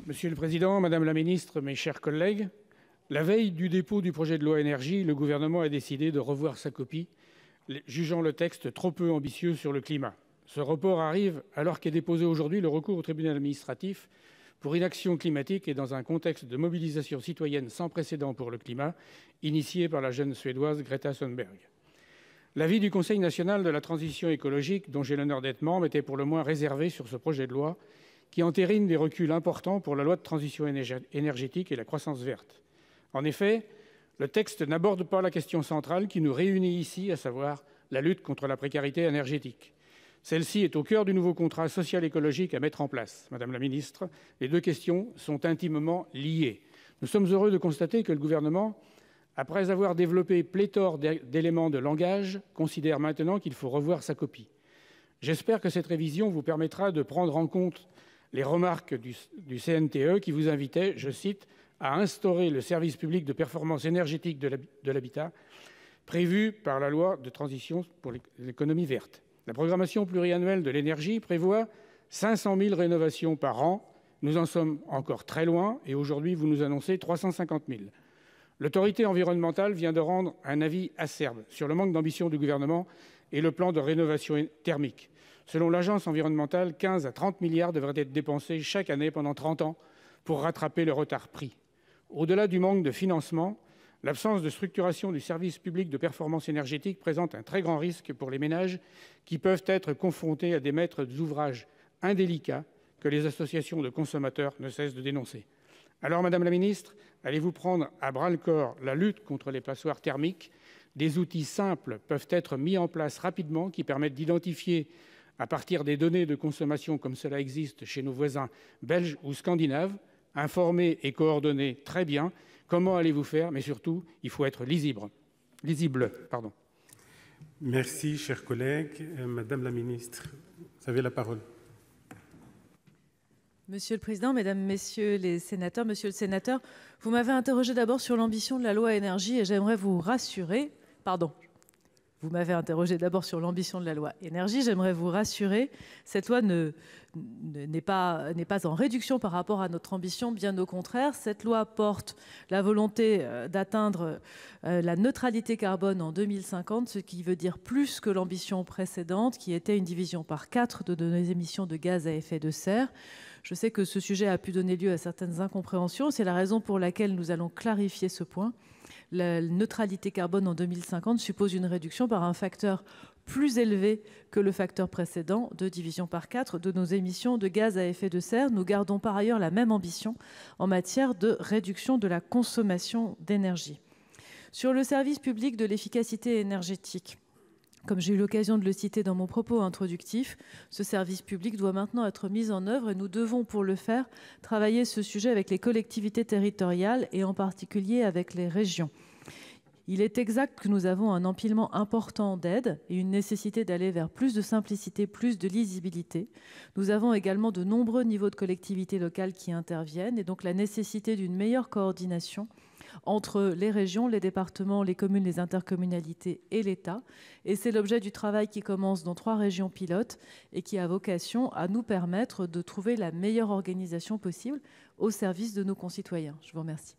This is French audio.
Monsieur le Président, Madame la Ministre, mes chers collègues, la veille du dépôt du projet de loi énergie, le Gouvernement a décidé de revoir sa copie, jugeant le texte trop peu ambitieux sur le climat. Ce report arrive alors qu'est déposé aujourd'hui le recours au tribunal administratif pour inaction climatique et dans un contexte de mobilisation citoyenne sans précédent pour le climat, initié par la jeune Suédoise Greta Thunberg. L'avis du Conseil national de la transition écologique, dont j'ai l'honneur d'être membre, était pour le moins réservé sur ce projet de loi, qui entérine des reculs importants pour la loi de transition énergétique et la croissance verte. En effet, le texte n'aborde pas la question centrale qui nous réunit ici, à savoir la lutte contre la précarité énergétique. Celle-ci est au cœur du nouveau contrat social-écologique à mettre en place. Madame la ministre, les deux questions sont intimement liées. Nous sommes heureux de constater que le Gouvernement, après avoir développé pléthore d'éléments de langage, considère maintenant qu'il faut revoir sa copie. J'espère que cette révision vous permettra de prendre en compte les remarques du CNTE qui vous invitait, je cite, à instaurer le service public de performance énergétique de l'habitat prévu par la loi de transition pour l'économie verte. La programmation pluriannuelle de l'énergie prévoit 500 000 rénovations par an. Nous en sommes encore très loin et aujourd'hui, vous nous annoncez 350 000. L'autorité environnementale vient de rendre un avis acerbe sur le manque d'ambition du Gouvernement et le plan de rénovation thermique. Selon l'agence environnementale, 15 à 30 milliards devraient être dépensés chaque année pendant 30 ans pour rattraper le retard pris. Au-delà du manque de financement, l'absence de structuration du service public de performance énergétique présente un très grand risque pour les ménages qui peuvent être confrontés à des maîtres d'ouvrage indélicats que les associations de consommateurs ne cessent de dénoncer. Alors, Madame la Ministre, allez-vous prendre à bras-le-corps la lutte contre les passoires thermiques? Des outils simples peuvent être mis en place rapidement qui permettent d'identifier, à partir des données de consommation comme cela existe chez nos voisins belges ou scandinaves, informer et coordonner très bien. Comment allez-vous faire? Mais surtout, il faut être lisible. Merci, chers collègues. Madame la Ministre, vous avez la parole. Monsieur le Président, Mesdames, Messieurs les sénateurs, Monsieur le sénateur, vous m'avez interrogé d'abord sur l'ambition de la loi énergie et j'aimerais vous rassurer. Vous m'avez interrogé d'abord sur l'ambition de la loi énergie. J'aimerais vous rassurer, cette loi n'est pas en réduction par rapport à notre ambition, bien au contraire. Cette loi porte la volonté d'atteindre la neutralité carbone en 2050, ce qui veut dire plus que l'ambition précédente, qui était une division par 4 de nos émissions de gaz à effet de serre. Je sais que ce sujet a pu donner lieu à certaines incompréhensions. C'est la raison pour laquelle nous allons clarifier ce point. La neutralité carbone en 2050 suppose une réduction par un facteur plus élevé que le facteur précédent de division par 4 de nos émissions de gaz à effet de serre. Nous gardons par ailleurs la même ambition en matière de réduction de la consommation d'énergie. Sur le service public de l'efficacité énergétique, comme j'ai eu l'occasion de le citer dans mon propos introductif, ce service public doit maintenant être mis en œuvre et nous devons, pour le faire, travailler ce sujet avec les collectivités territoriales et en particulier avec les régions. Il est exact que nous avons un empilement important d'aides et une nécessité d'aller vers plus de simplicité, plus de lisibilité. Nous avons également de nombreux niveaux de collectivités locales qui interviennent et donc la nécessité d'une meilleure coordination entre les régions, les départements, les communes, les intercommunalités et l'État. Et c'est l'objet du travail qui commence dans 3 régions pilotes et qui a vocation à nous permettre de trouver la meilleure organisation possible au service de nos concitoyens. Je vous remercie.